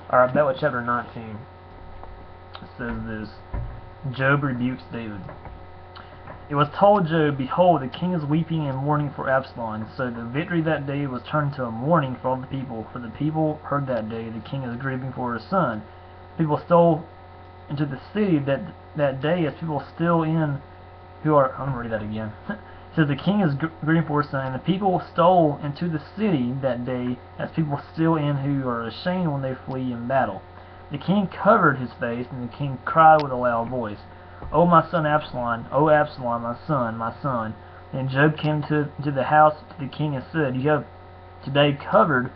Alright, back with chapter 19. It says this: Job rebukes David. It was told Job, "Behold, the king is weeping and mourning for Absalom." So the victory that day was turned to a mourning for all the people. For the people heard that day, the king is grieving for his son. People stole into the city that day as people still in who are... I'm going to read that again. So the king is grieving for his son, and the people stole into the city that day as people still in who are ashamed when they flee in battle. The king covered his face, and the king cried with a loud voice, "O my son Absalom, O Absalom, my son, my son." And Job came to the house to the king and said, "You have today covered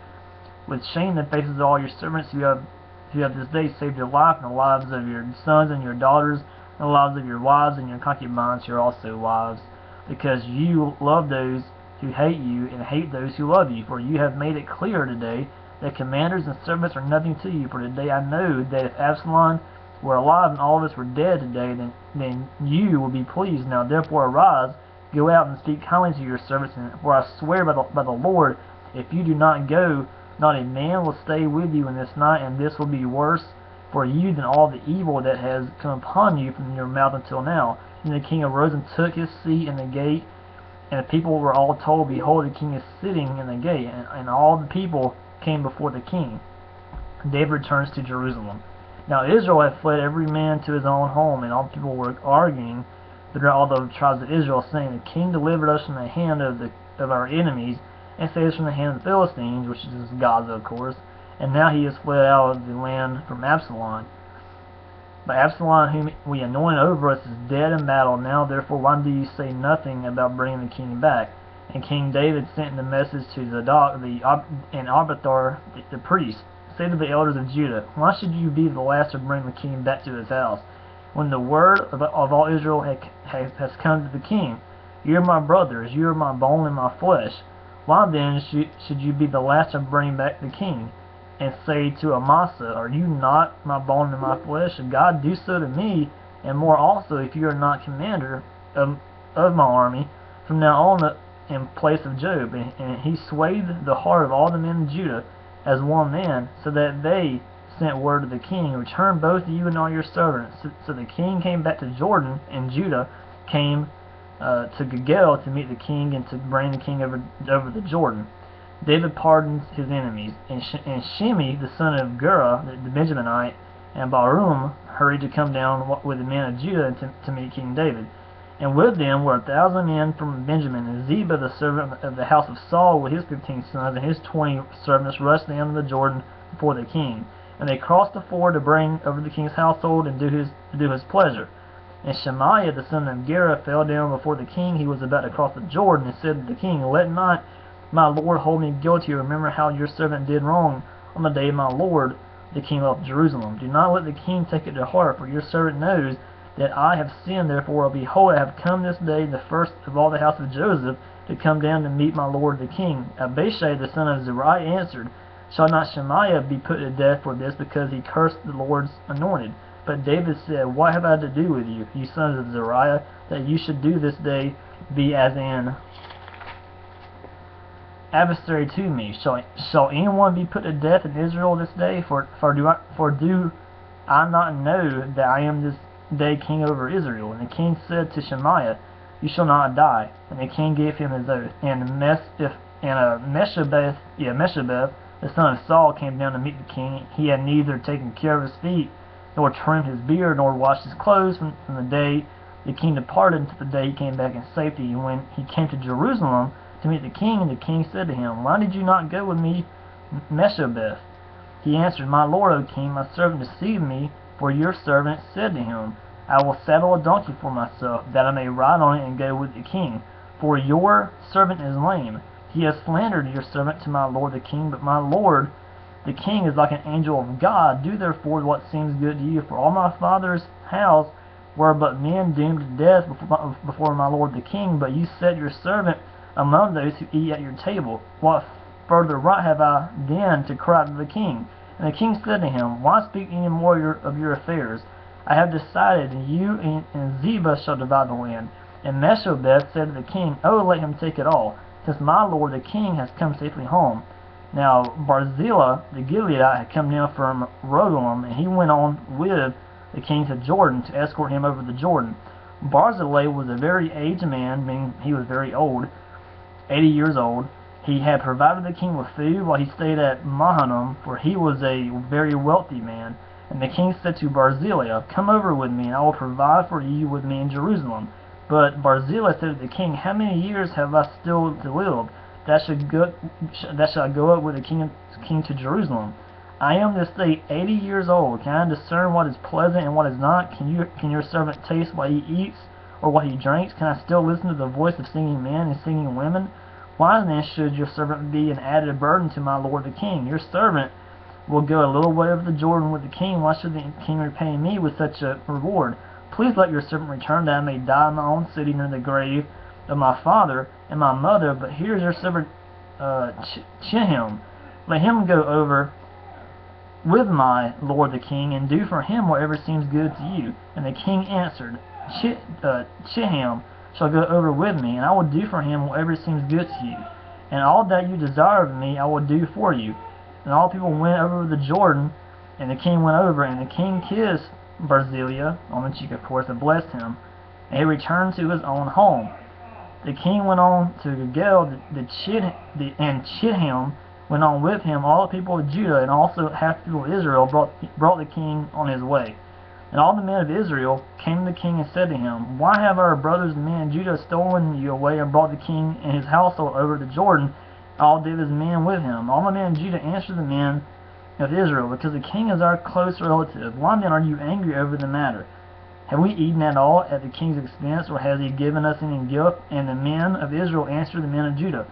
with shame the faces of all your servants who have this day saved your life and the lives of your sons and your daughters, and the lives of your wives and your concubines who are also wives, because you love those who hate you and hate those who love you. For you have made it clear today that commanders and servants are nothing to you. For today I know that if Absalom were alive and all of us were dead today, then you will be pleased. Now therefore arise, go out and speak kindly to your servants, for I swear by the Lord, if you do not go, not a man will stay with you in this night, and this will be worse for you than all the evil that has come upon you from your mouth until now." And the king arose and took his seat in the gate, and the people were all told, "Behold, the king is sitting in the gate." And all the people came before the king. David returns to Jerusalem. Now Israel had fled every man to his own home, and all the people were arguing throughout all the tribes of Israel, saying, "The king delivered us from the hand of our enemies, and saved us from the hand of the Philistines," which is Gaza, of course, "and now he has fled out of the land from Absalom. But Absalom, whom we anointed over us, is dead in battle. Now therefore why do you say nothing about bringing the king back?" And King David sent the message to Zadok and Abiathar the priest, "Say to the elders of Judah, why should you be the last to bring the king back to his house, when the word of all Israel has come to the king? You are my brothers, you are my bone and my flesh. Why then should you be the last to bring back the king, and say to Amasa, are you not my bone and my flesh? And God do so to me, and more also, if you are not commander of my army from now on in place of Job." And he swayed the heart of all the men of Judah as one man, so that they sent word to the king, "Return both you and all your servants." So the king came back to Jordan, and Judah came to Gilgal to meet the king and to bring the king over the Jordan. David pardons his enemies, and Shimei, the son of Gera, the Benjaminite, and Barum hurried to come down with the men of Judah to meet King David. And with them were 1,000 men from Benjamin, and Ziba, the servant of the house of Saul, with his 15 sons and his 20 servants, rushed down the Jordan before the king. And they crossed the ford to bring over the king's household and do his pleasure. And Shemaiah, the son of Gera, fell down before the king. He was about to cross the Jordan, and said to the king, "Let not my lord hold me guilty. Remember how your servant did wrong on the day my lord the king left Jerusalem. Do not let the king take it to heart, for your servant knows that I have sinned. Therefore, behold, I have come this day, the first of all the house of Joseph, to come down to meet my lord the king." Abishai, the son of Zeruiah, answered, "Shall not Shemaiah be put to death for this, because he cursed the Lord's anointed?" But David said, "What have I to do with you, you sons of Zeruiah, that you should do this day be as an adversary to me? Shall anyone be put to death in Israel this day? For do I not know that I am this day king over Israel?" And the king said to Shemaiah, "You shall not die." And the king gave him his oath. And Meshabeth, the son of Saul, came down to meet the king. He had neither taken care of his feet, nor trimmed his beard, nor washed his clothes from the day the king departed until the day he came back in safety. And when he came to Jerusalem to meet the king said to him, "Why did you not go with me, Meshabeth?" He answered, "My lord, O king, my servant deceived me, for your servant said to him, I will saddle a donkey for myself, that I may ride on it and go with the king. For your servant is lame. He has slandered your servant to my lord the king, but my lord the king is like an angel of God. Do therefore what seems good to you, for all my father's house were but men doomed to death before my lord the king, but you set your servant among those who eat at your table. What further right have I then to cry to the king?" And the king said to him, "Why speak any more of your affairs? I have decided, and you and Ziba shall divide the land." And Meshabeth said to the king, "Oh, let him take it all, since my lord the king has come safely home." Now Barzillai the Gileadite had come down from Rogelim, and he went on with the king to Jordan to escort him over the Jordan. Barzillai was a very aged man, meaning he was very old, 80 years old. He had provided the king with food while he stayed at Mahanaim, for he was a very wealthy man. And the king said to Barzillai, "Come over with me, and I will provide for you with me in Jerusalem." But Barzillai said to the king, "How many years have I still to live, that shall I go up with the king to Jerusalem? I am this day 80 years old. Can I discern what is pleasant and what is not? Can your servant taste what he eats or what he drinks? Can I still listen to the voice of singing men and singing women? Why then should your servant be an added burden to my lord the king? Your servant will go a little way over the Jordan with the king. Why should the king repay me with such a reward? Please let your servant return, that I may die in my own city near the grave of my father and my mother. But here's your servant Chihim. Let him go over with my lord the king, and do for him whatever seems good to you." And the king answered, Chihim shall go over with me, and I will do for him whatever seems good to you. And all that you desire of me I will do for you. And all people went over the Jordan, and the king went over, and the king kissed Barzillai on the cheek, of course, and blessed him. And he returned to his own home. The king went on to Gilgal, and Chihim went on with him. All the people of Judah and also half the people of Israel brought the king on his way. And all the men of Israel came to the king and said to him, "Why have our brothers the men of Judah stolen you away and brought the king and his household over the Jordan, all David's men with him?" All the men of Judah answered the men of Israel, "Because the king is our close relative. Why then are you angry over the matter? Have we eaten at all at the king's expense, or has he given us any gift?" And the men of Israel answered the men of Judah,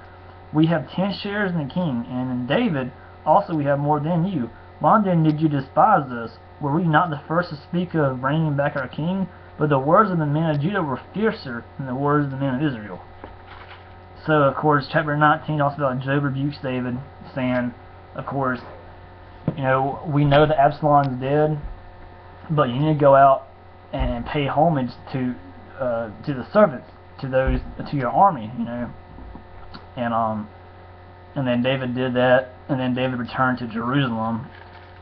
"We have 10 shares in the king, and in David also we have more than you. Why then did you despise us? Were we not the first to speak of bringing back our king?" But the words of the men of Judah were fiercer than the words of the men of Israel. So, of course, chapter 19 also about Joab rebukes David, saying, of course, we know that Absalom's dead, but you need to go out and pay homage to the servants, to your army, and then David did that, and then David returned to Jerusalem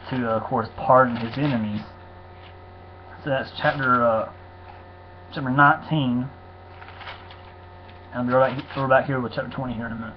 to, of course, pardon his enemies. So that's chapter 19, and we're back here with chapter 20 here in a minute.